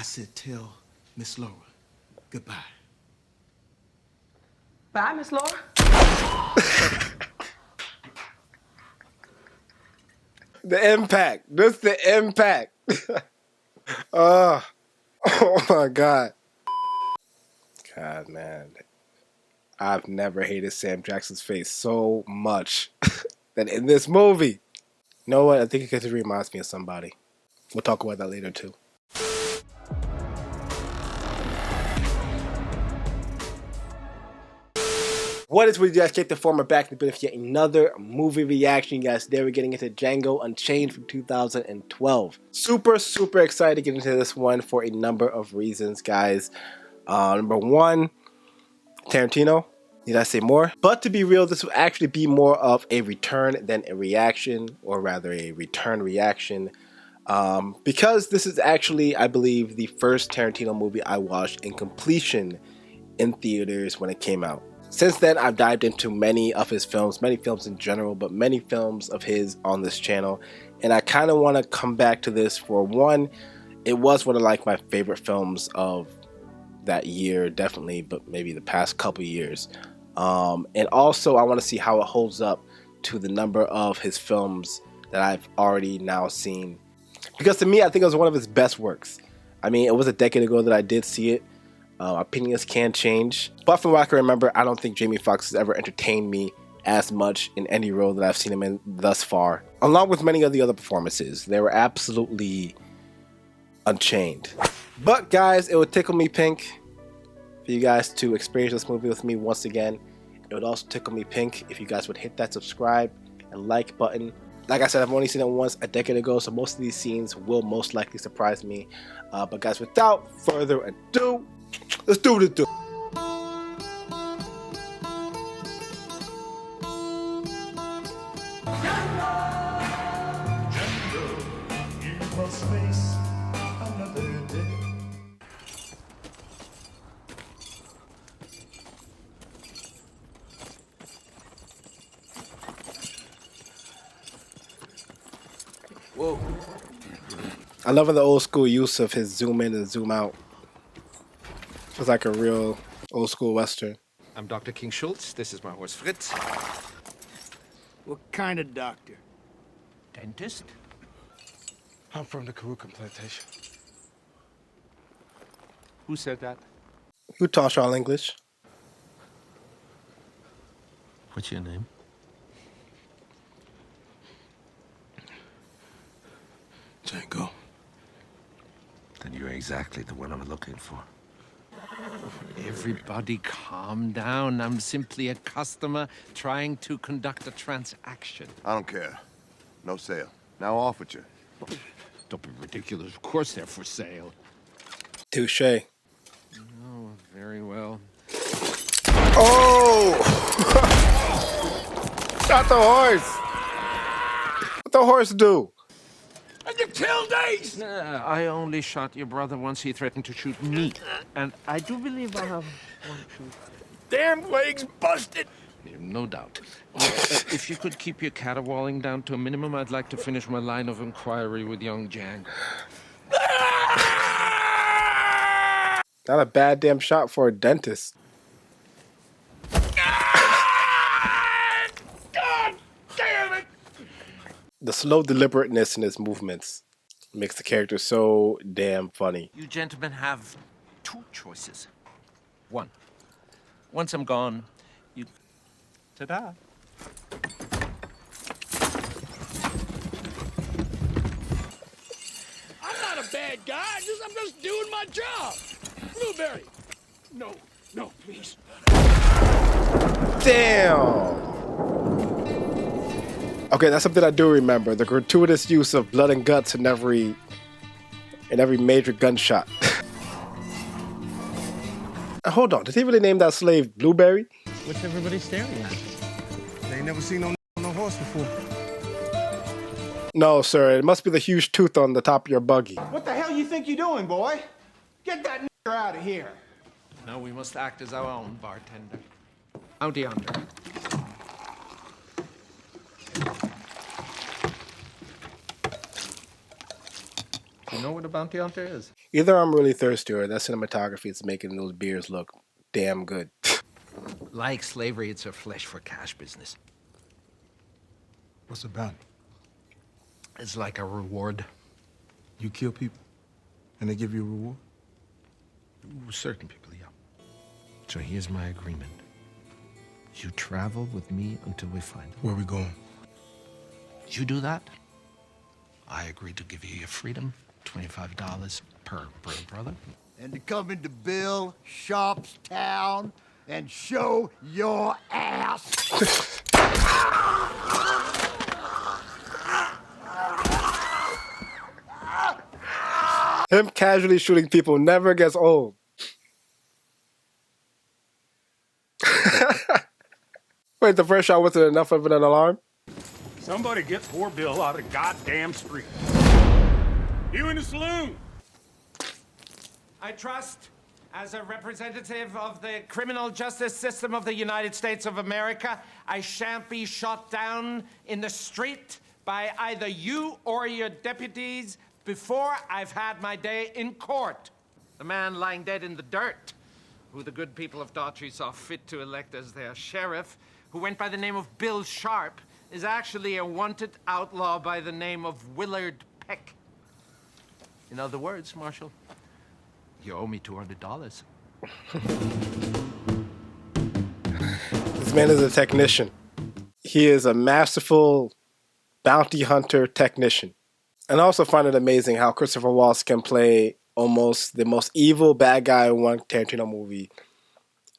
I said tell Miss Laura goodbye. Bye, Miss Laura. The impact. Just the impact. Oh my God. God, man. I've never hated Sam Jackson's face so much than in this movie. You know what? I think it reminds me of somebody. We'll talk about that later too. What is with you guys? Check the former back with yet another movie reaction, you guys. Today we're getting into Django Unchained from 2012. Super excited to get into this one for a number of reasons, guys. Number one, Tarantino. Need I say more? But to be real, this will actually be more of a return than a reaction, or rather a return reaction. Because this is actually, I believe, the first Tarantino movie I watched in completion in theaters when it came out. Since then, I've dived into many of his films, many films in general, but many films of his on this channel. And I kind of want to come back to this for one. It was one of like my favorite films of that year, definitely, but maybe the past couple years. And also, I want to see how it holds up to the number of his films that I've already now seen. Because to me, I think it was one of his best works. I mean, it was a decade ago that I did see it. Opinions can change, but from what I can remember, I don't think Jamie Foxx has ever entertained me as much in any role that I've seen him in thus far. Along with many of the other performances, they were absolutely unchained. But guys, it would tickle me pink for you guys to experience this movie with me once again. It would also tickle me pink if you guys would hit that subscribe and like button. Like I said, I've only seen it once a decade ago, so most of these scenes will most likely surprise me. But guys, without further ado, let's do this. Whoa. I love the old school use of his zoom in and zoom out. Feels like a real old school Western. I'm Dr. King Schultz. This is my horse Fritz. What kind of doctor? Dentist? I'm from the plantation. Who said that? Who taught y'all English? What's your name? Django. Then you're exactly the one I'm looking for. Everybody calm down. I'm simply a customer trying to conduct a transaction. I don't care. No sale. Now off with you. Don't be ridiculous. Of course they're for sale. Touche. Oh, very well. Oh! Shot the horse! What the horse do? And you killed Ace! I only shot your brother once. He threatened to shoot me. And I do believe I have one shoot. Damn legs busted! No doubt. If you could keep your caterwauling down to a minimum, I'd like to finish my line of inquiry with young Django. Not a bad damn shot for a dentist. God damn it! The slow deliberateness in his movements makes the character so damn funny. You gentlemen have two choices. One. Once I'm gone, you... Ta-da. I'm not a bad guy. I'm just doing my job. Blueberry. No, please. Damn! Okay, that's something I do remember. The gratuitous use of blood and guts in every major gunshot. Hold on, did he really name that slave Blueberry? What's everybody staring at? They ain't never seen no horse before. No, sir, it must be the huge tooth on the top of your buggy. What the hell you think you're doing, boy? Get that nigger out of here. Now we must act as our own bartender. Out yonder. You know what a bounty hunter is? Either I'm really thirsty or that cinematography is making those beers look damn good. Like slavery, it's a flesh for cash business. What's the bounty? It's like a reward. You kill people, and they give you a reward? Certain people, yeah. So here's my agreement. You travel with me until we find them. Where we going? You do that, I agree to give you your freedom, $25 per brother. And to come into Bill Shop's town and show your ass. Him casually shooting people never gets old. Wait, the first shot wasn't enough of an alarm? Somebody get poor Bill out of the goddamn street. You in the saloon? I trust, as a representative of the criminal justice system of the United States of America, I shan't be shot down in the street by either you or your deputies before I've had my day in court. The man lying dead in the dirt, who the good people of Daughtry saw fit to elect as their sheriff, who went by the name of Bill Sharp, is actually a wanted outlaw by the name of Willard Peck. In other words, Marshal, you owe me $200. This man is a technician. He is a masterful bounty hunter technician. And I also find it amazing how Christopher Waltz can play almost the most evil bad guy in one Tarantino movie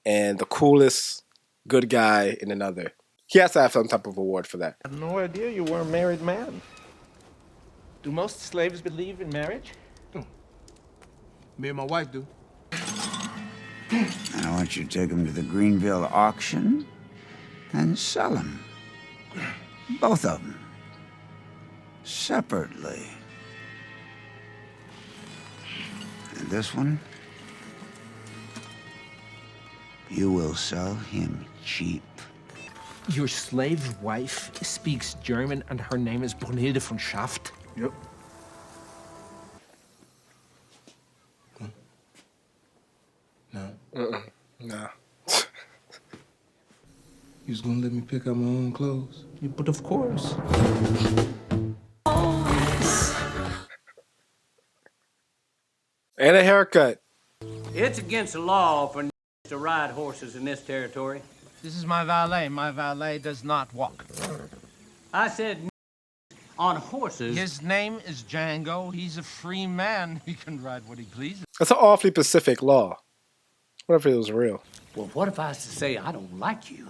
and the coolest good guy in another. He has to have some type of award for that. I had no idea you were a married man. Do most slaves believe in marriage? Me and my wife do. And I want you to take them to the Greenville auction and sell them. Both of them. Separately. And this one, you will sell him cheap. Your slave wife speaks German and her name is Brunhilde von Schaft? Yep. No. Nah. You was gonna let me pick out my own clothes? But of course. And a haircut. It's against the law for to ride horses in this territory. This is my valet. My valet does not walk. I said on horses. His name is Django. He's a free man. He can ride what he pleases. That's an awfully Pacific law. What if it was real? Well, what if I was to say I don't like you?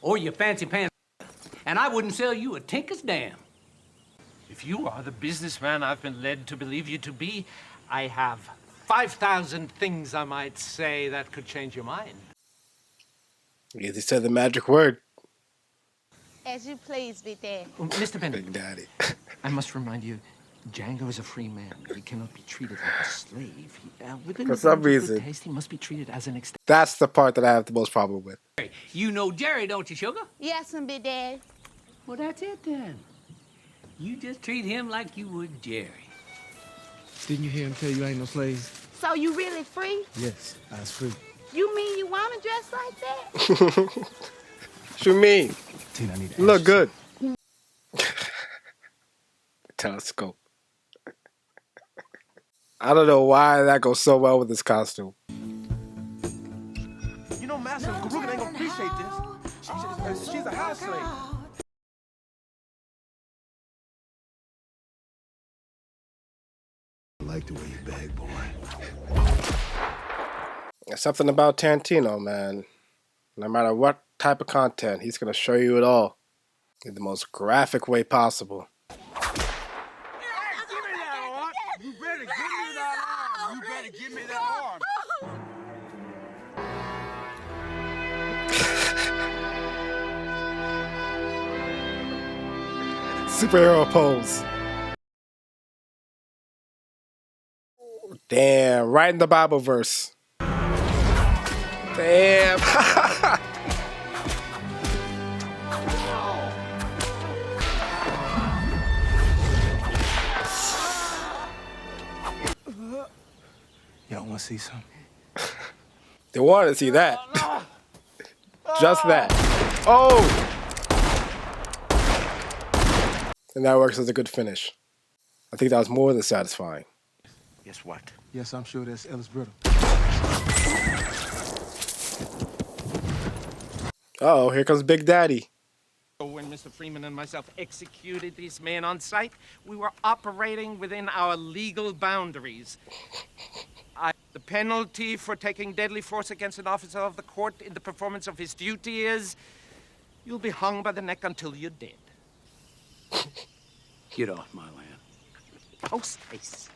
Or you fancy pants, and I wouldn't sell you a tinker's damn. If you are the businessman I've been led to believe you to be, I have 5,000 things I might say that could change your mind. He said the magic word. As you please, Big Daddy. Mr. Bennett, Big Daddy. I must remind you, Django is a free man. He cannot be treated like a slave. Within For his some own good reason. taste, he must be treated as an extension. That's the part that I have the most problem with. You know Jerry, don't you, sugar? Yes, and Big Daddy. Well, that's it then. You just treat him like you would Jerry. Didn't you hear him tell you I ain't no slave? So you really free? Yes, I was free. You mean you want to dress like that? What you mean? Tina, I need to You look ask you good. Telescope. I don't know why that goes so well with this costume. You know, Master Garuga ain't gonna appreciate this. She's a house slave. I like the way you bag, boy. There's something about Tarantino, man. No matter what type of content, he's going to show you it all in the most graphic way possible. Give me that arm. You better give me that arm. You better give me that arm. Superhero pose. Damn, right in the Bible verse. Damn. want to see something? They wanted to see that. Just that. Oh! And that works as a good finish. I think that was more than satisfying. Guess what? Yes, I'm sure that's Ellis Brittle. Uh-oh, here comes Big Daddy. When Mr. Freeman and myself executed these men on sight, we were operating within our legal boundaries. The penalty for taking deadly force against an officer of the court in the performance of his duty is you'll be hung by the neck until you're dead. Get off my land. Post haste.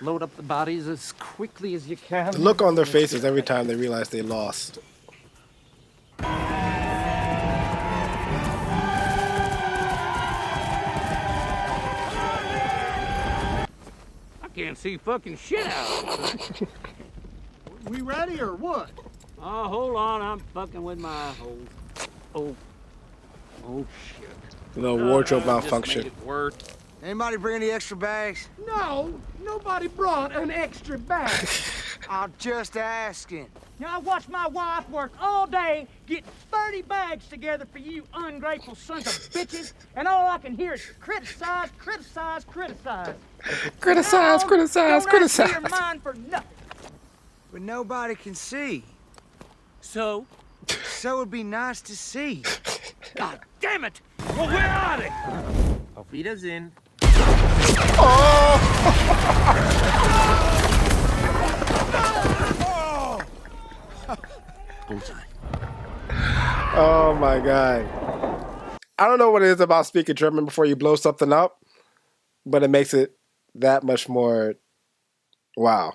Load up the bodies as quickly as you can. The look on their faces every time they realize they lost. Can't see fucking shit out. We ready or what? Oh, hold on, I'm fucking with my oh shit. A little wardrobe malfunction. Anybody bring any extra bags? No, nobody brought an extra bag. I'm just asking. You know, I watched my wife work all day getting 30 bags together for you ungrateful sons of bitches, and all I can hear is criticize, criticize, criticize. Criticize, criticize, Don't criticize. ask me your mind for nothing. But nobody can see. So? So it'd be nice to see. God damn it! Well, where are they? Auf Wiedersehen. Bullseye. Oh my god. I don't know what it is about speaking German before you blow something up, but it makes it that much more wow.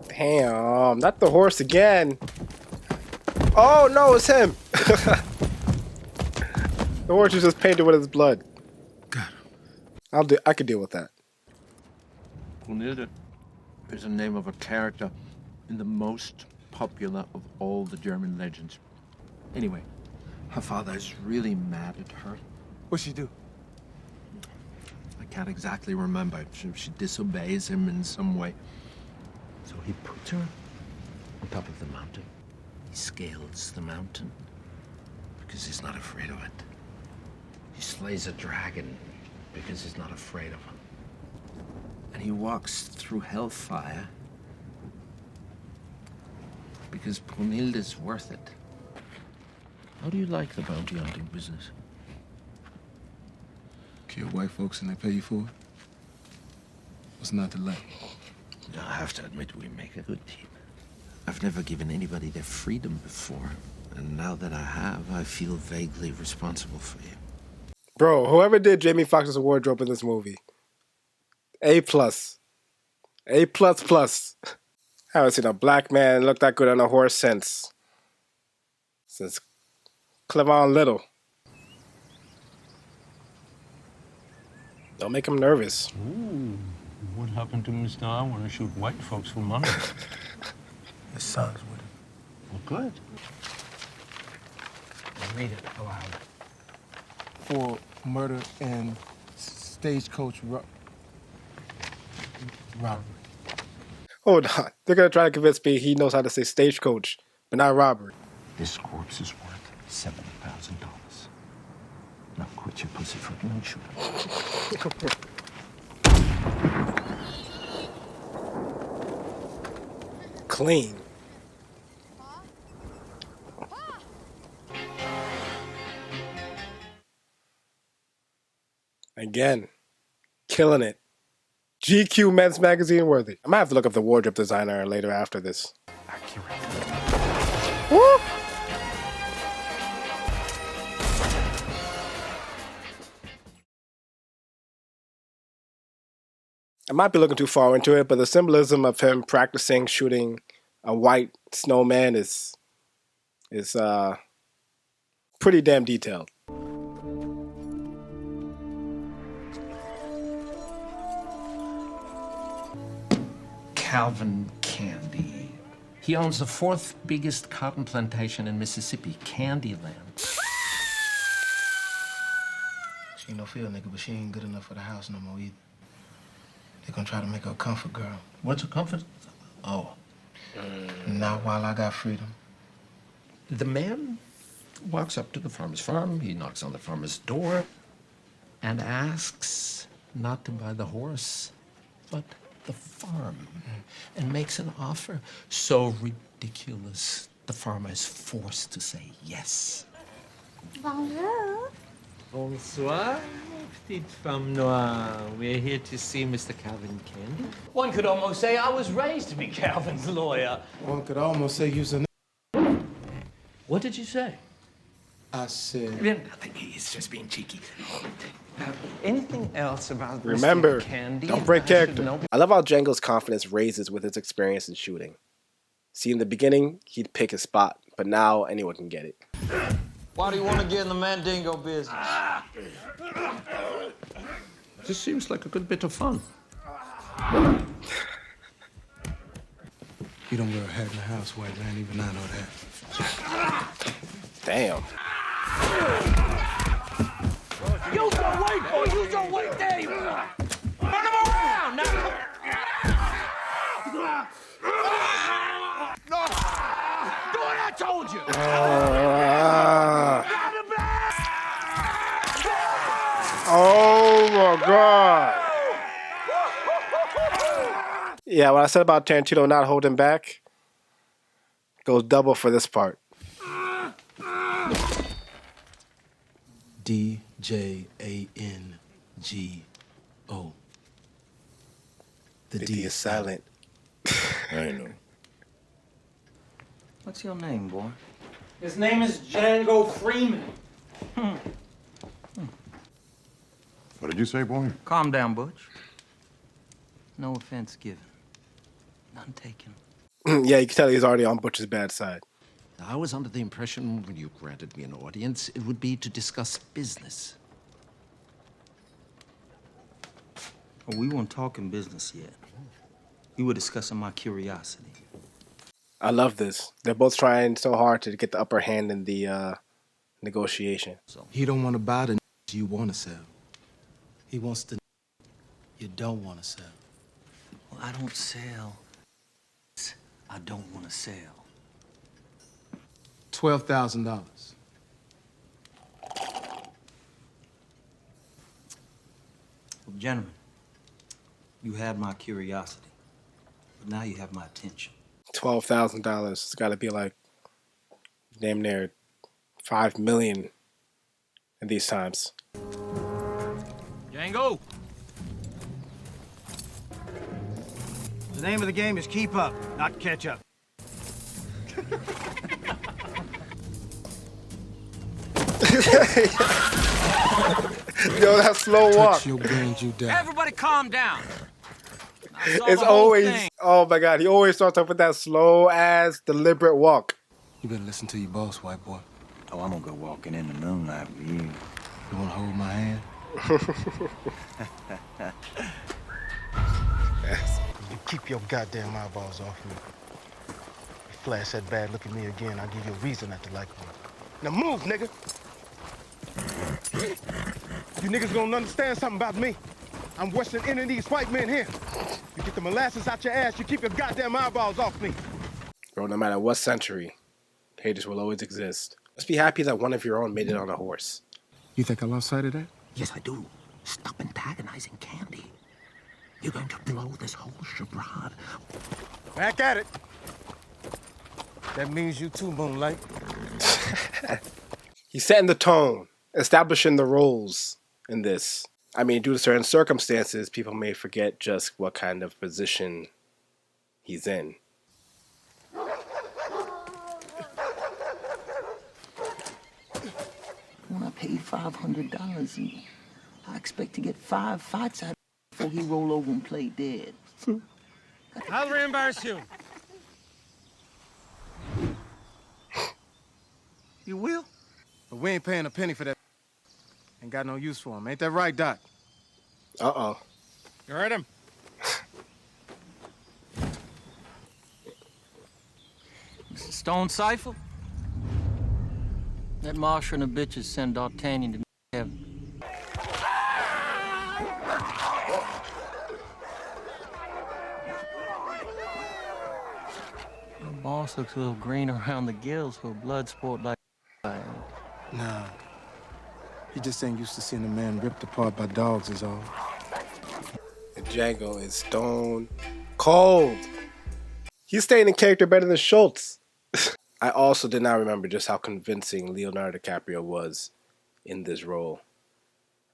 Damn, not the horse again. Oh no, it's him. The horse is just painted with his blood. Got I could deal with that. Brunhilde is the name of a character in the most popular of all the German legends. Anyway, her father is really mad at her. What'd she do? I can't exactly remember. She disobeys him in some way. So he puts her on top of the mountain. He scales the mountain because he's not afraid of it. He slays a dragon because he's not afraid of him. And he walks through hellfire because Brunhilde's worth it. How do you like the bounty hunting business? Kill white folks and they pay you for it? What's not to like? I have to admit, we make a good team. I've never given anybody their freedom before, and now that I have, I feel vaguely responsible for you. Bro, whoever did Jamie Foxx's wardrobe in this movie, A+. A++. I haven't seen a black man look that good on a horse since Clevon Little. Don't make him nervous. Ooh, what happened to Mr. I want to shoot white folks for money? His son's with him. Well, good. Read it aloud. For murder and stagecoach robbery. Hold on. They're going to try to convince me he knows how to say stagecoach, but not robbery. This corpse is worth $70,000. Now quit your pussyfooting and shoot him. Clean. Again, killing it. GQ Men's Magazine worthy. I might have to look up the wardrobe designer later after this. Accurate. Woo! I might be looking too far into it, but the symbolism of him practicing shooting a white snowman is pretty damn detailed. Calvin Candy. He owns the 4th biggest cotton plantation in Mississippi, Candyland. So you no field nigga, but she ain't good enough for the house no more either. They gonna try to make her a comfort girl. What's a comfort? Oh. Not while I got freedom. The man walks up to the farmer's farm. He knocks on the farmer's door and asks not to buy the horse, but the farm, and makes an offer so ridiculous the farmer is forced to say yes. Bonjour. Bonsoir, petite femme noire. We're here to see Mr. Calvin Candy. One could almost say I was raised to be Calvin's lawyer. One could almost say you's a What did you say? I said... Nothing, he's just being cheeky. Anything else about Remember, Mr. Candy? don't break I should character. know? I love how Django's confidence raises with his experience in shooting. See, in the beginning, he'd pick his spot, but now anyone can get it. Why do you want to get in the Mandingo business? This seems like a good bit of fun. You don't wear a hat in the house, white man. Even I know that. Damn. You don't wait, boy. You don't wait there. Run him around. Now. No! Do what I told you. Oh my God. Yeah, what I said about Tarantino not holding back goes double for this part. D-J-A-N-G-O. The D is silent. I know. What's your name, boy? His name is Django Freeman. What did you say, boy? Calm down, Butch. No offense given. None taken. Yeah, you can tell he's already on Butch's bad side. I was under the impression when you granted me an audience, it would be to discuss business. Well, we weren't talking business yet. We were discussing my curiosity. I love this. They're both trying so hard to get the upper hand in the negotiation. He don't want to buy the you want to sell. He wants the you don't want to sell. Well, I don't sell. I don't want to sell. $12,000. Well, gentlemen, you had my curiosity, but now you have my attention. $12,000. It's got to be like damn near $5 million in these times. Django. The name of the game is keep up, not catch up. Yo, that slow walk. Your brains, you down. Everybody calm down. It's always, oh my God, he always starts off with that slow ass, deliberate walk. You better listen to your boss, white boy. Oh, I'm gonna go walking in the moonlight with you. You wanna hold my hand? Yes. You keep your goddamn eyeballs off me. You flash that bad look at me again, I'll give you a reason not to like me. Now move, nigga! You niggas gonna understand something about me. I'm worse than any of these white men here. You get the molasses out your ass, you keep your goddamn eyeballs off me. Bro, no matter what century, haters will always exist. Let's be happy that one of your own made it on a horse. You think I lost sight of that? Yes, I do. Stop antagonizing Candy. You're going to blow this whole charade. Back at it. That means you too, Moonlight. He's setting the tone, establishing the roles in this. I mean, due to certain circumstances, people may forget just what kind of position he's in. When I paid $500, I expect to get 5 fights out of him before he roll over and play dead. I'll reimburse you. You will? But we ain't paying a penny for that. Ain't got no use for him. Ain't that right, Doc? Uh-oh. You heard him? Mr. Stone Cipher? That Marshal and the bitches send D'Artagnan to heaven. boss looks a little green around the gills for a blood sport like Nah. He just ain't used to seeing a man ripped apart by dogs is all. And Django is stone cold. He's staying in character better than Schultz. I also did not remember just how convincing Leonardo DiCaprio was in this role.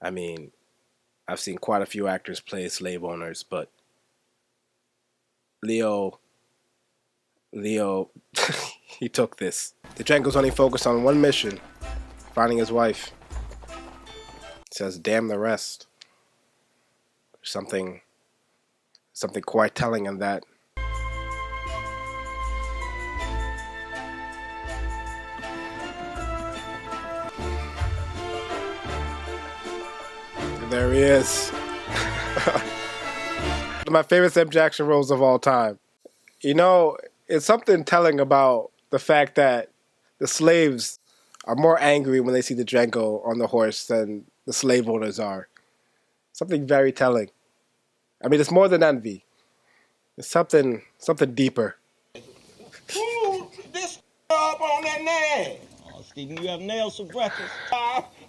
I mean, I've seen quite a few actors play slave owners, but Leo, he took this. The Django's only focused on one mission, finding his wife. Says, damn the rest. Something quite telling in that. There he is. My favorite Sam Jackson roles of all time. You know, it's something telling about the fact that the slaves are more angry when they see the Django on the horse than the slave owners are. Something very telling. I mean, it's more than envy. It's something deeper. Ooh, this up on that name. Oh, Stephen, you have nails for breakfast.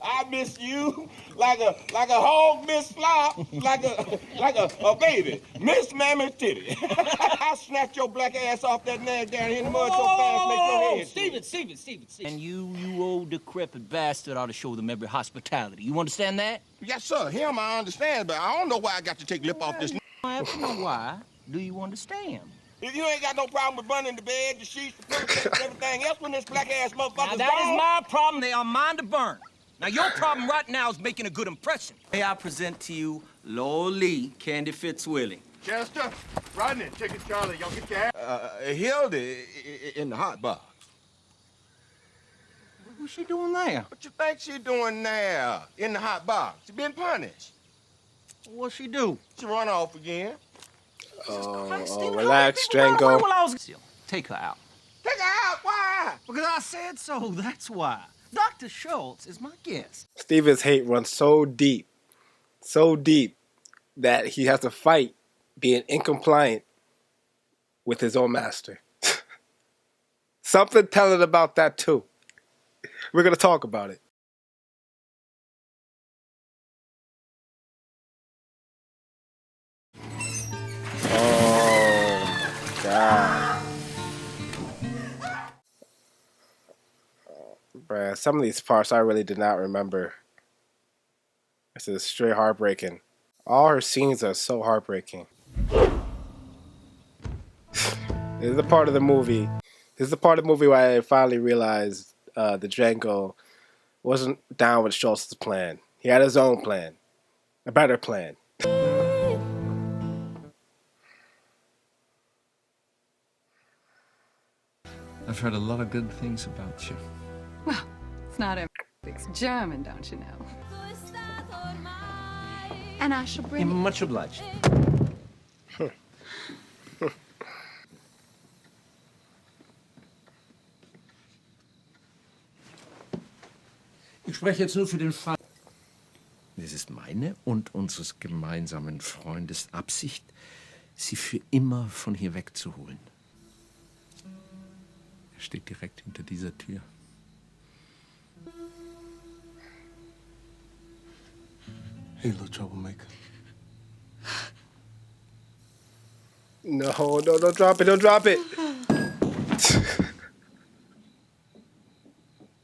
I miss you like a hog miss flop, like a baby miss mammy titty. I snatched your black ass off that nag down here in the mud so fast, make your head. Steven. And you old decrepit bastard ought to show them every hospitality. You understand that? Yes, sir. Him I understand, but I don't know why I got to take lip off this. I have to know why. Do you understand? If you ain't got no problem with burning the bed, the sheets, the pillows, everything else when this black ass motherfucker's Now, that is my problem. They are mine to burn. Now, your problem right now is making a good impression. May I present to you Lowly Candy Fitzwillie. Chester, Rodney, Chicken Charlie, y'all get your ass. Hildy in the hot box. What's she doing there? What you think she doing now in the hot box? She been punished. What'd she do? She run off again. Relax, Django. Take her out. Take her out? Why? Because I said so, that's why. Dr. Schultz is my guest. Steven's hate runs so deep that he has to fight being incompliant with his own master. Something telling about that too. We're going to talk about it. Oh, my God. Bruh, some of these parts I really did not remember. This is straight heartbreaking. All her scenes are so heartbreaking. This is the part of the movie. This is the part of the movie where I finally realized the Django wasn't down with Schultz's plan. He had his own plan. A better plan. I've heard a lot of good things about you. Well, it's not a it's German, don't you know? And I shall bring Much obliged. Ich spreche jetzt nur für den Fall. Es ist meine und unseres gemeinsamen Freundes Absicht, Sie für immer von hier wegzuholen. Er steht direkt hinter dieser Tür. Hey, little troublemaker. No, don't drop it.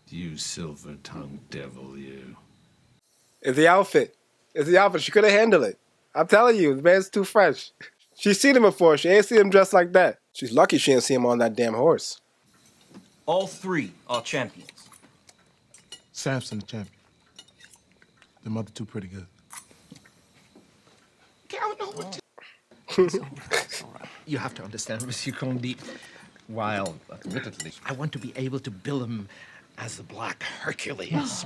You silver-tongued devil, you. It's the outfit. She couldn't handle it. I'm telling you, the man's too fresh. She's seen him before. She ain't seen him dressed like that. She's lucky she didn't see him on that damn horse. All three are champions. Samson the champion. Them other two pretty good. I don't know what to... It's all right. You have to understand, Monsieur Condé, while, admittedly, I want to be able to bill him as the Black Hercules.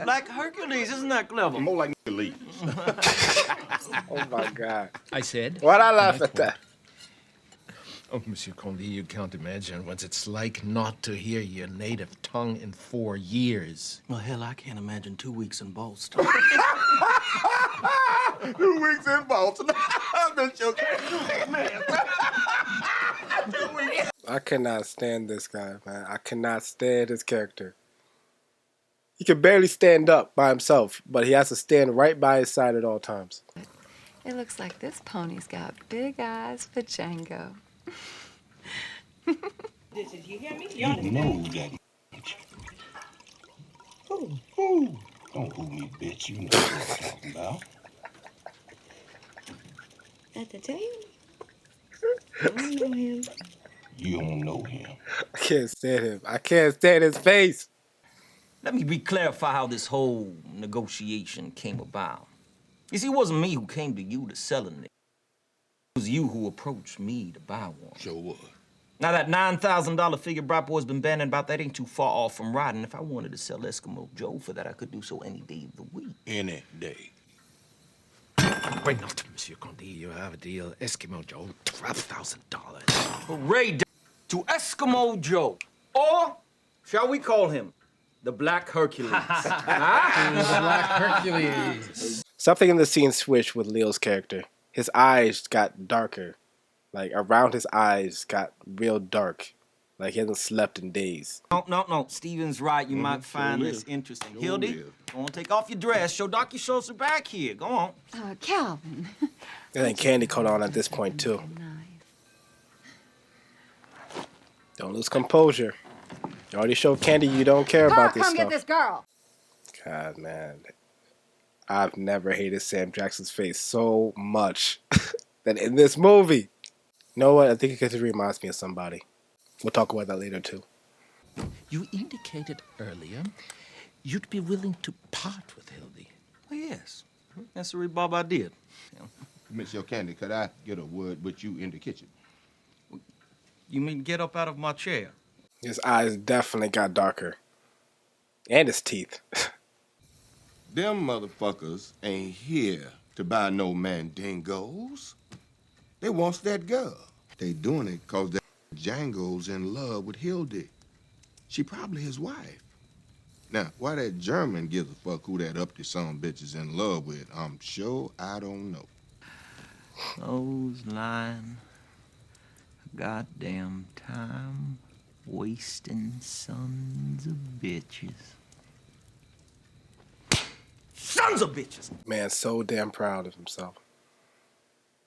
Black Hercules, isn't that clever? More like Hercules. Oh, my God. I said... Why'd I laugh at that? Oh, Monsieur Condé, you can't imagine what it's like not to hear your native tongue in 4 years. Well, hell, I can't imagine 2 weeks in Boston. 2 weeks in Boston. I've been joking. Man. I cannot stand this guy, man. I cannot stand his character. He can barely stand up by himself, but he has to stand right by his side at all times. It looks like this pony's got big eyes for Django. Did you hear me? You know that. Ooh. Don't fool me, bitch. You know what I'm talking about. At the table? I don't know him. You don't know him. I can't stand him. I can't stand his face. Let me clarify how this whole negotiation came about. You see, it wasn't me who came to you to sell a nigga. It was you who approached me to buy one. Sure was. Now, that $9,000 figure Brop Boy's been banning about, that ain't too far off from right. And if I wanted to sell Eskimo Joe for that, I could do so any day of the week. Any day. Wait, not, Monsieur Conde. You have a deal. Eskimo Joe, $12,000. Hooray to Eskimo Joe. Or, shall we call him the Black Hercules? The Black Hercules. Something in the scene switched with Leo's character. His eyes got darker. Like, around his eyes got real dark. Like, he hasn't slept in days. No. Steven's right. You might find this interesting. Hildy, go on, take off your dress. Show Doc your Schultz are back here. Go on. Calvin. And then Candy caught on at this point, too. Don't lose composure. You already showed Candy you don't care about this come stuff. get this girl. God, man. I've never hated Sam Jackson's face so much than in this movie. You know what? I think it reminds me of somebody. We'll talk about that later, too. You indicated earlier you'd be willing to part with Hildy. Oh, yes. That's the rebarb I did. Yeah. Monsieur Candy, could I get a word with you in the kitchen? You mean get up out of my chair? His eyes definitely got darker. And his teeth. Them motherfuckers ain't here to buy no mandingos. They wants that girl. They doing it cause that Django's in love with Hildy. She probably his wife. Now, why that German gives a fuck who that uppity son bitch is in love with, I'm sure I don't know. Those lying, goddamn time wasting sons of bitches. Sons of bitches! Man, so damn proud of himself.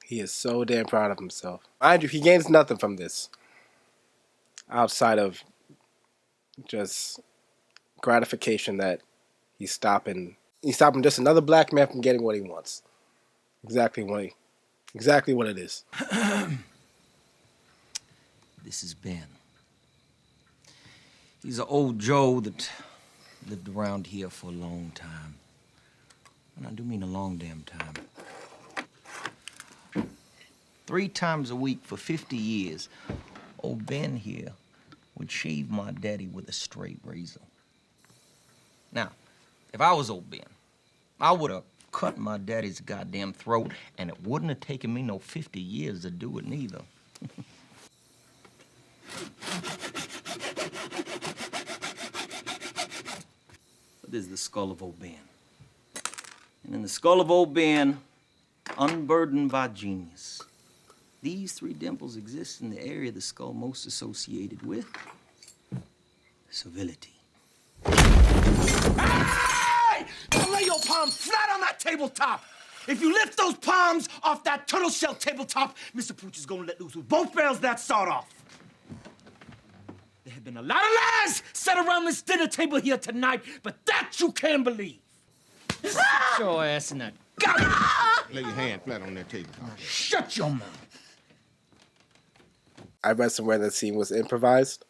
He is so damn proud of himself. Mind you, he gains nothing from this. Outside of just gratification that he's stopping just another black man from getting what he wants. Exactly what it is. This is Ben. He's an old Joe that lived around here for a long time. And I do mean a long damn time. 3 times a week for 50 years, old Ben here would shave my daddy with a straight razor. Now, if I was old Ben, I would have cut my daddy's goddamn throat, and it wouldn't have taken me no 50 years to do it neither. This is the skull of old Ben. And in the skull of old Ben, unburdened by genius, these 3 dimples exist in the area of the skull most associated with civility. Hey! Don't lay your palm flat on that tabletop! If you lift those palms off that turtle shell tabletop, Mr. Pooch is gonna let loose with both barrels of that sawed off. There have been a lot of lies said around this dinner table here tonight, but that you can't believe. Sit your ass in that garbage. Lay your hand flat on that tabletop. Shut your mouth. I read somewhere that scene was improvised,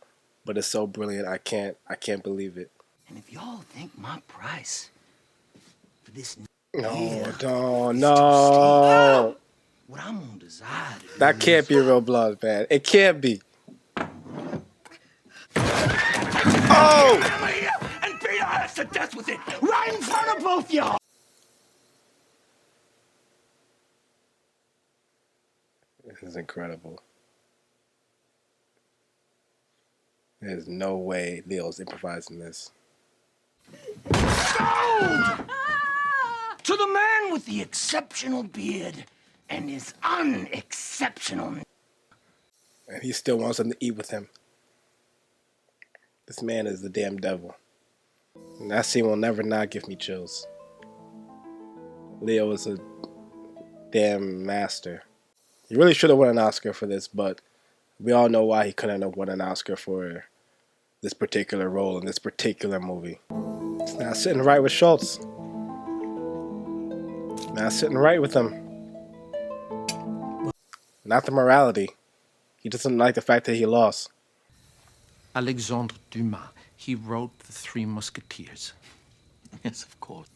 but it's so brilliant I can't believe it. And if y'all think my price for this No. what I'm gonna desire to That can't be real blood, man. It can't be. Oh! And beat our ass to death with it, right in front of both y'all. This is incredible. There's no way Leo's improvising this. Sold! To the man with the exceptional beard and his unexceptional. And he still wants them to eat with him. This man is the damn devil. And that scene will never not give me chills. Leo is a damn master. He really should have won an Oscar for this, but we all know why he couldn't have won an Oscar for this particular role in this particular movie. It's not sitting right with Schultz. Not sitting right with him. Not the morality. He doesn't like the fact that he lost. Alexandre Dumas. He wrote The Three Musketeers. Yes, of course.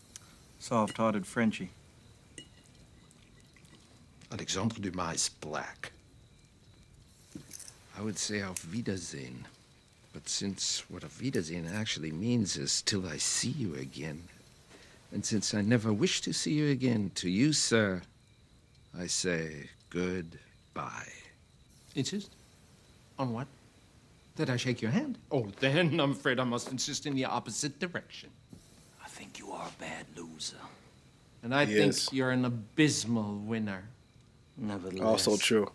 Soft-hearted Frenchie. Alexandre Dumas is black. I would say auf Wiedersehen. But since what auf Wiedersehen actually means is till I see you again, and since I never wish to see you again, to you, sir, I say goodbye. Insist? On what? That I shake your hand? Oh, then I'm afraid I must insist in the opposite direction. I think you are a bad loser. And I He think is. you're an abysmal winner. Nevertheless. Also true.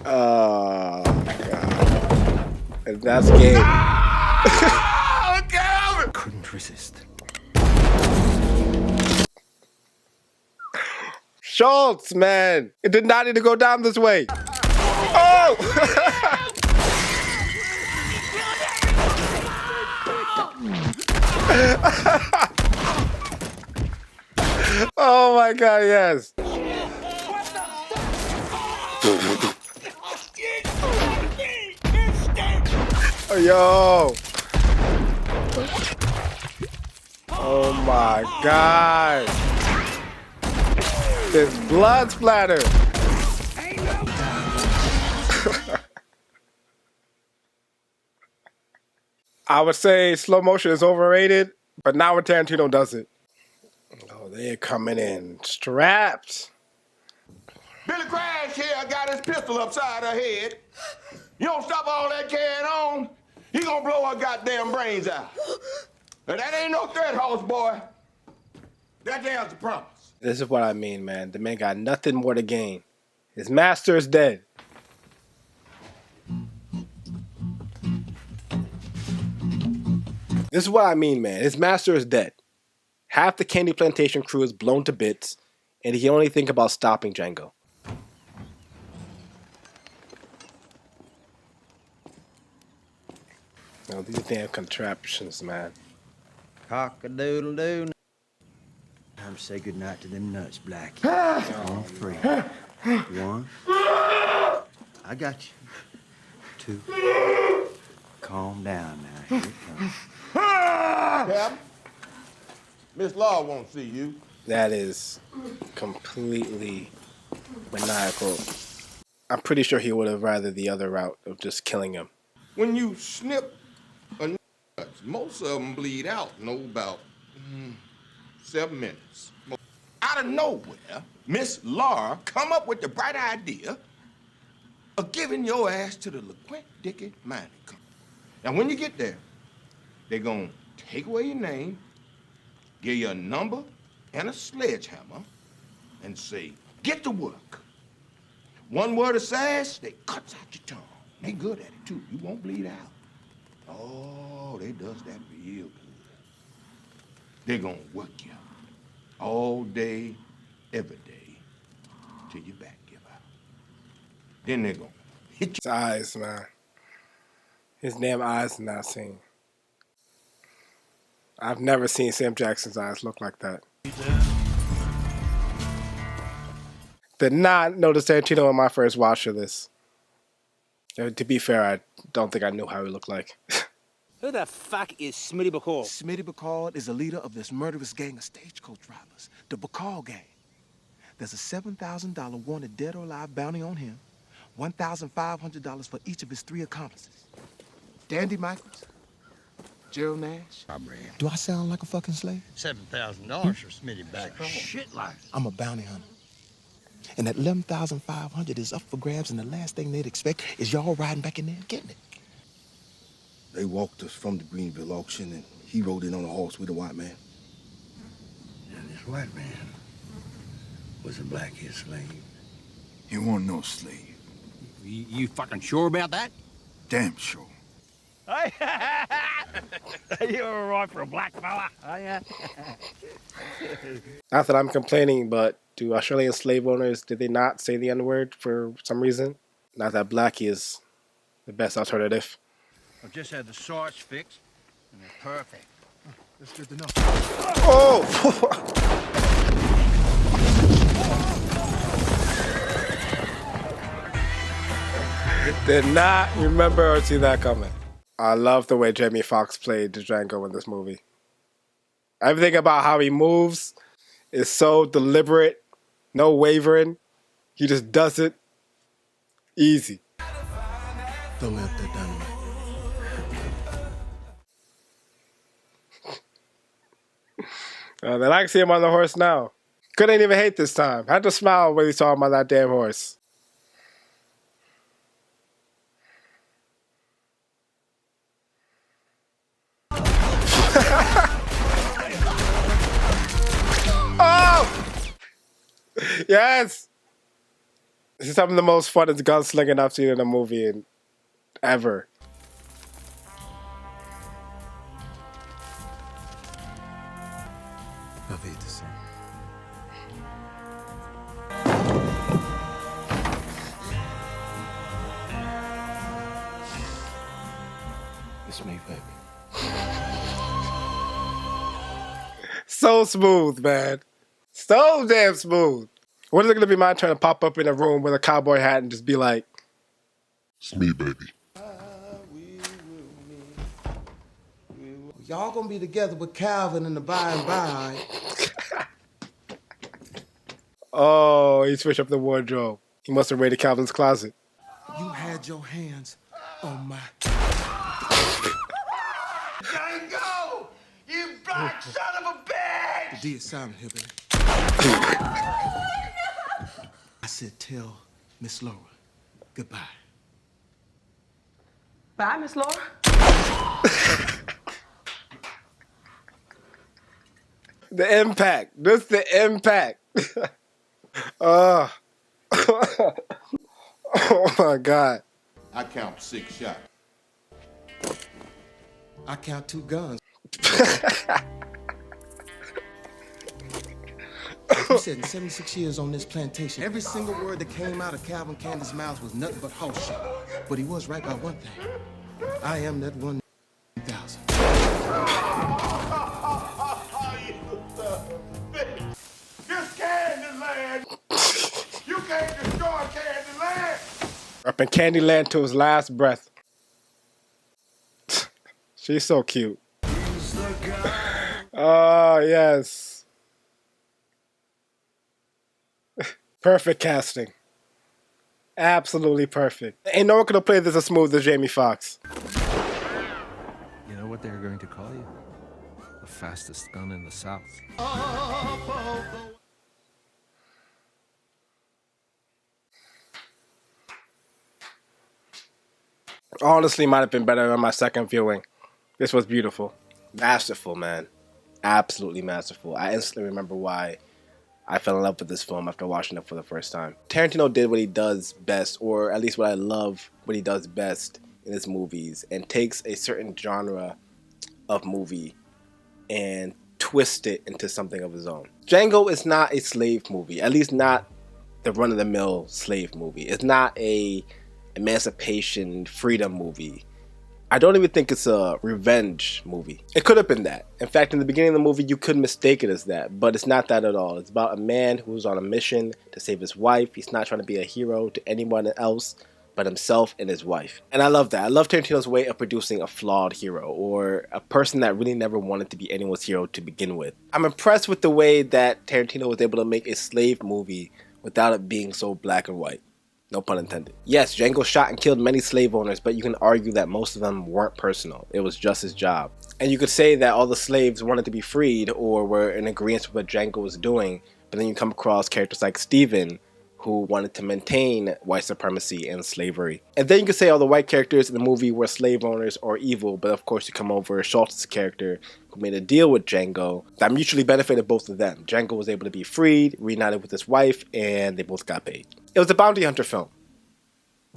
Oh, God. And that's game. Couldn't resist. Schultz, man. It did not need to go down this way. Oh! Oh my God, yes. Yo. Oh my God. There's blood splatter. I would say slow motion is overrated, but not when Tarantino does it. Oh, they're coming in strapped. Billy Crash here got his pistol upside her head. You don't stop all that carrying on, he gonna blow her goddamn brains out. But that ain't no threat, horse boy. That there's a promise. This is what I mean, man. The man got nothing more to gain. His master is dead. This is what I mean, man. His master is dead. Half the Candy Plantation crew is blown to bits, and he can only think about stopping Django. Oh, these damn contraptions, man. Cock-a-doodle-doo. Time to say goodnight to them nuts, Black. On three. One. I got you. Two. Calm down now. Here it comes. Cap, Miss Law won't see you. That is completely maniacal. I'm pretty sure he would have rather the other route of just killing him. When you snip a nuts, most of them bleed out in about 7 minutes. Out of nowhere, Miss Laura come up with the bright idea of giving your ass to the LeQuint Dickey mining company. Now, when you get there, they're gonna take away your name, give you a number and a sledgehammer, and say, get to work. One word of sass, they cuts out your tongue. They good at it, too. You won't bleed out. Oh, they does that real good. They're gonna work you all day, every day, till your back give out. Then they're gonna hit His eyes, man. His damn eyes in that scene. I've never seen Sam Jackson's eyes look like that. Did not notice Tarantino on my first watch of this. To be fair, I don't think I knew how he looked like. Who the fuck is Smitty Bacall? Smitty Bacall is the leader of this murderous gang of stagecoach drivers, the Bacall gang. There's a $7,000 wanted dead or alive bounty on him, $1,500 for each of his 3 accomplices. Dandy Michaels, Gerald Nash. Do I sound like a fucking slave? $7,000 for Smitty back. Shit like. I'm a bounty hunter. And that $11,500 is up for grabs, and the last thing they'd expect is y'all riding back in there and getting it. They walked us from the Greenville auction, and he rode in on a horse with a white man. This white man was a black his slave. He wasn't no slave. You fucking sure about that? Damn sure. You're all right for a black fella. Not that I'm complaining, but do Australian slave owners, did they not say the N-word for some reason? Not that Blackie is the best alternative. I've just had the sauce fixed, and they're perfect. That's good to know. Oh! Did not remember or see that coming. I love the way Jamie Foxx played Django in this movie. Everything about how he moves is so deliberate, no wavering. He just does it easy. Don't let that dynamite. They like to see him on the horse now. Couldn't even hate this time. Had to smile when he saw him on that damn horse. Oh! Yes! This is some of the most fun gunslinging I've seen in a movie in ever. It's me, baby. So smooth, man. So damn smooth. When is it going to be my turn to pop up in a room with a cowboy hat and just be like, It's me, baby. Y'all gonna be together with Calvin in the by and by. oh, he switched up the wardrobe. He must have raided Calvin's closet. You had your hands on my... Django! You black son of a bitch! The D is silent here, baby. I said tell Miss Laura goodbye. Bye, Miss Laura. The impact. Just the impact. Oh. Oh my God. I count 6 shots. I count 2 guns. You said in 76 years on this plantation, every single word that came out of Calvin Candy's mouth was nothing but horse shit. But he was right about one thing. I am that 1,000. This Candyland! You can't destroy Candyland! Up in Candyland to his last breath. She's so cute. Oh, yes. Perfect casting. Absolutely perfect. Ain't no one could have played this as smooth as Jamie Foxx. You know what they're going to call you? The fastest gun in the South. Honestly, might have been better than my second viewing. This was beautiful. Masterful, man. Absolutely masterful. I instantly remember why I fell in love with this film after watching it for the first time. Tarantino did what he does best, or at least what I love what he does best in his movies, and takes a certain genre of movie and twist it into something of his own. Django is not a slave movie, at least not the run-of-the-mill slave movie. It's not a emancipation, freedom movie. I don't even think it's a revenge movie. It could have been that. In fact, in the beginning of the movie, you could mistake it as that, but it's not that at all. It's about a man who's on a mission to save his wife. He's not trying to be a hero to anyone else but himself and his wife. And I love that. I love Tarantino's way of producing a flawed hero, or a person that really never wanted to be anyone's hero to begin with. I'm impressed with the way that Tarantino was able to make a slave movie without it being so black and white. No pun intended. Yes, Django shot and killed many slave owners, but you can argue that most of them weren't personal. It was just his job. And you could say that all the slaves wanted to be freed or were in agreement with what Django was doing, but then you come across characters like Steven, who wanted to maintain white supremacy and slavery. And then you could say all the white characters in the movie were slave owners or evil, but of course you come over Schultz's character who made a deal with Django that mutually benefited both of them. Django was able to be freed, reunited with his wife, and they both got paid. It was a bounty hunter film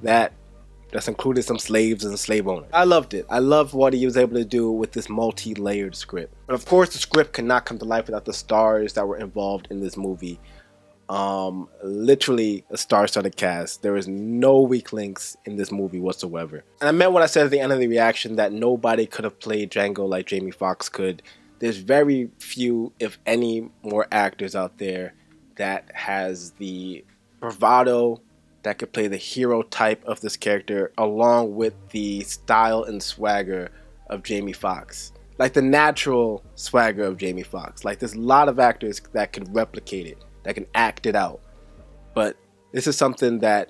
that's included some slaves and slave owners. I loved it. I loved what he was able to do with this multi-layered script. But of course the script could not come to life without the stars that were involved in this movie. Literally a star-studded cast. There is no weak links in this movie whatsoever. And I meant what I said at the end of the reaction that nobody could have played Django like Jamie Foxx could. There's very few, if any, more actors out there that has the bravado that could play the hero type of this character along with the style and swagger of Jamie Foxx. Like the natural swagger of Jamie Foxx. Like there's a lot of actors that could replicate it, that can act it out. But this is something that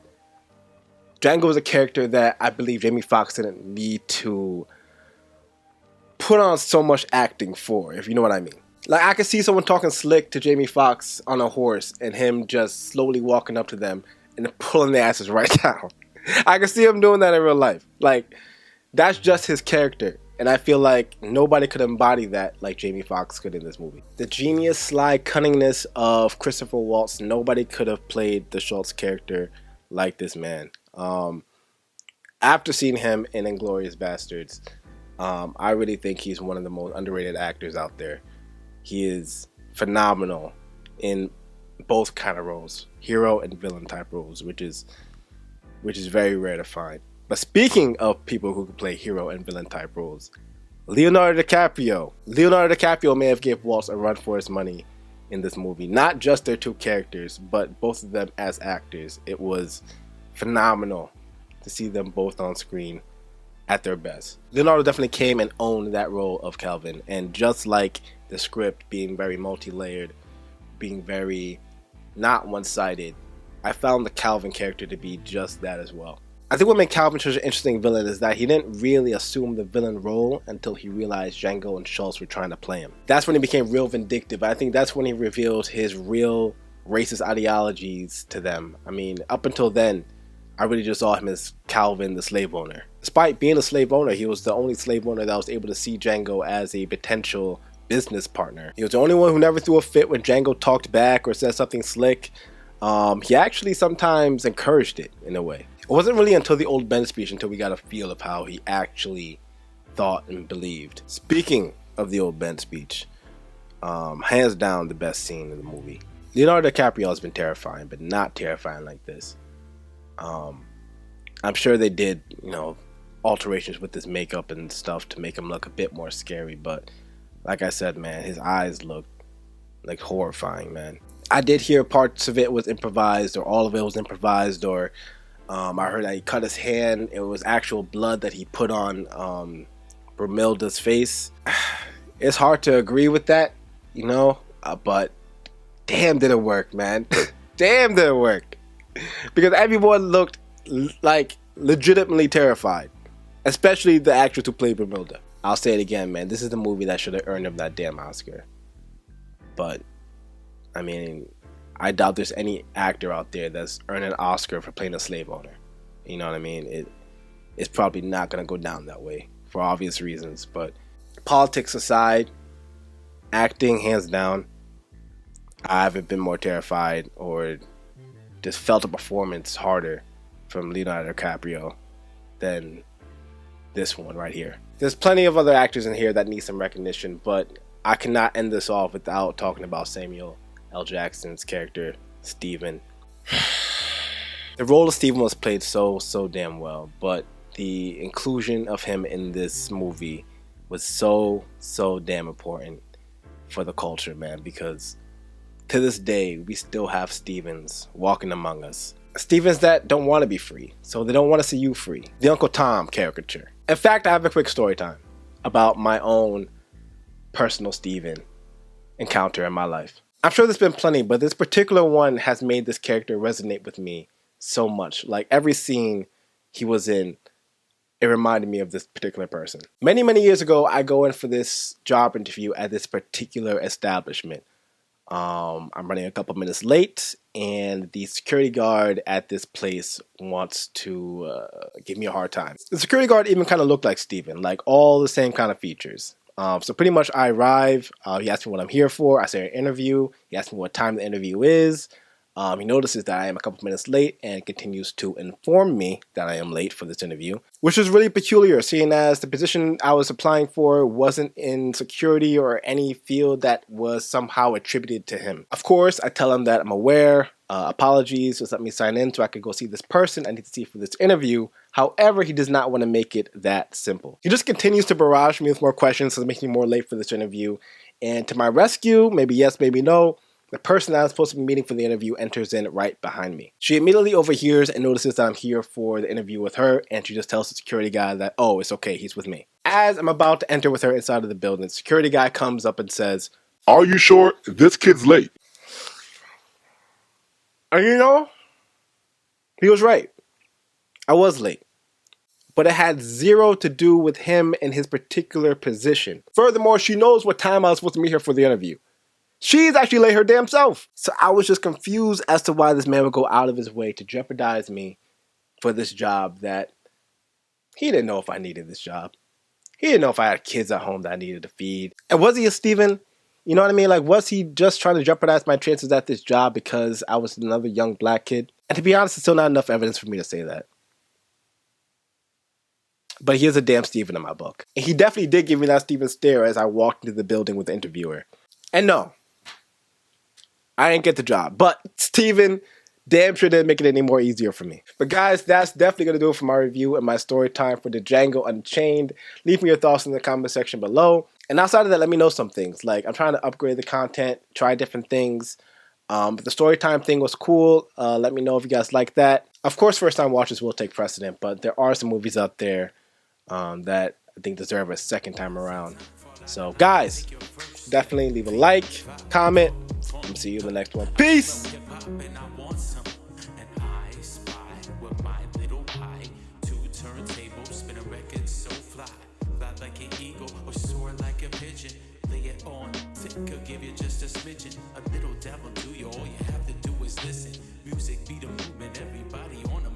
Django is a character that I believe Jamie Foxx didn't need to put on so much acting for, if you know what I mean. Like I could see someone talking slick to Jamie Foxx on a horse and him just slowly walking up to them and pulling their asses right down. I could see him doing that in real life. Like that's just his character. And I feel like nobody could embody that like Jamie Foxx could in this movie. The genius, sly cunningness of Christopher Waltz, nobody could have played the Schultz character like this man. After seeing him in Inglourious Basterds, I really think he's one of the most underrated actors out there. He is phenomenal in both kind of roles, hero and villain type roles, which is very rare to find. But speaking of people who can play hero and villain type roles, Leonardo DiCaprio. Leonardo DiCaprio may have gave Waltz a run for his money in this movie. Not just their two characters, but both of them as actors. It was phenomenal to see them both on screen at their best. Leonardo definitely came and owned that role of Calvin. And just like the script being very multi-layered, being very not one-sided, I found the Calvin character to be just that as well. I think what made Calvin such an interesting villain is that he didn't really assume the villain role until he realized Django and Schultz were trying to play him. That's when he became real vindictive. I think that's when he revealed his real racist ideologies to them. I mean, up until then, I really just saw him as Calvin, the slave owner. Despite being a slave owner, he was the only slave owner that was able to see Django as a potential business partner. He was the only one who never threw a fit when Django talked back or said something slick. He actually sometimes encouraged it in a way. It wasn't really until the Old Ben speech until we got a feel of how he actually thought and believed. Speaking of the Old Ben speech, hands down the best scene in the movie. Leonardo DiCaprio has been terrifying, but not terrifying like this. I'm sure they did, alterations with his makeup and stuff to make him look a bit more scary, but like I said, man, his eyes look like horrifying, man. I did hear parts of it was improvised, or all of it was improvised, or I heard that he cut his hand. It was actual blood that he put on Brumilda's face. It's hard to agree with that, but damn did it work, man. Damn did it work. Because everyone looked like legitimately terrified. Especially the actress who played Brumilda. I'll say it again, man. This is the movie that should have earned him that damn Oscar. But, I mean, I doubt there's any actor out there that's earned an Oscar for playing a slave owner. You know what I mean? It's probably not going to go down that way for obvious reasons. But politics aside, acting, hands down, I haven't been more terrified or just felt a performance harder from Leonardo DiCaprio than this one right here. There's plenty of other actors in here that need some recognition, but I cannot end this off without talking about Samuel L. Jackson's character, Stephen. The role of Stephen was played so damn well, but the inclusion of him in this movie was so damn important for the culture, man, because to this day, we still have Stephens walking among us. Stephens that don't want to be free, so they don't want to see you free. The Uncle Tom caricature. In fact, I have a quick story time about my own personal Stephen encounter in my life. I'm sure there's been plenty, but this particular one has made this character resonate with me so much. Like every scene he was in, it reminded me of this particular person. Many years ago, I go in for this job interview at this particular establishment. I'm running a couple minutes late, and the security guard at this place wants to give me a hard time. The security guard even kind of looked like Steven, like all the same kind of features. So pretty much I arrive, he asks me what I'm here for, I say an interview, he asks me what time the interview is. He notices that I am a couple minutes late and continues to inform me that I am late for this interview, which is really peculiar, seeing as the position I was applying for wasn't in security or any field that was somehow attributed to him. Of course, I tell him that I'm aware, apologies, just let me sign in so I could go see this person I need to see for this interview. However, he does not want to make it that simple. He just continues to barrage me with more questions, so making me more late for this interview. And to my rescue, maybe yes, maybe no, the person I was supposed to be meeting for the interview enters in right behind me. She immediately overhears and notices that I'm here for the interview with her, and she just tells the security guy that, oh, it's okay, he's with me. As I'm about to enter with her inside of the building, the security guy comes up and says, "Are you sure this kid's late?" And you know, he was right. I was late. But it had zero to do with him and his particular position. Furthermore, she knows what time I was supposed to meet her for the interview. She's actually late her damn self. So I was just confused as to why this man would go out of his way to jeopardize me for this job that he didn't know if I needed this job. He didn't know if I had kids at home that I needed to feed. And was he a Steven? You know what I mean? Like, was he just trying to jeopardize my chances at this job because I was another young black kid? And to be honest, there's still not enough evidence for me to say that. But he is a damn Steven in my book. And he definitely did give me that Steven stare as I walked into the building with the interviewer. And no, I didn't get the job, but Steven damn sure didn't make it any more easier for me. But guys, that's definitely going to do it for my review and my story time for the Django Unchained. Leave me your thoughts in the comment section below. And outside of that, let me know some things. Like, I'm trying to upgrade the content, try different things. But the story time thing was cool. Let me know if you guys like that. Of course, first time watchers will take precedent, but there are some movies out there that I think deserve a second time around. So guys, definitely leave a like, comment. I'm see you in the next one. Peace. A little devil do you, all you have to do is listen. Music be the movement, everybody on the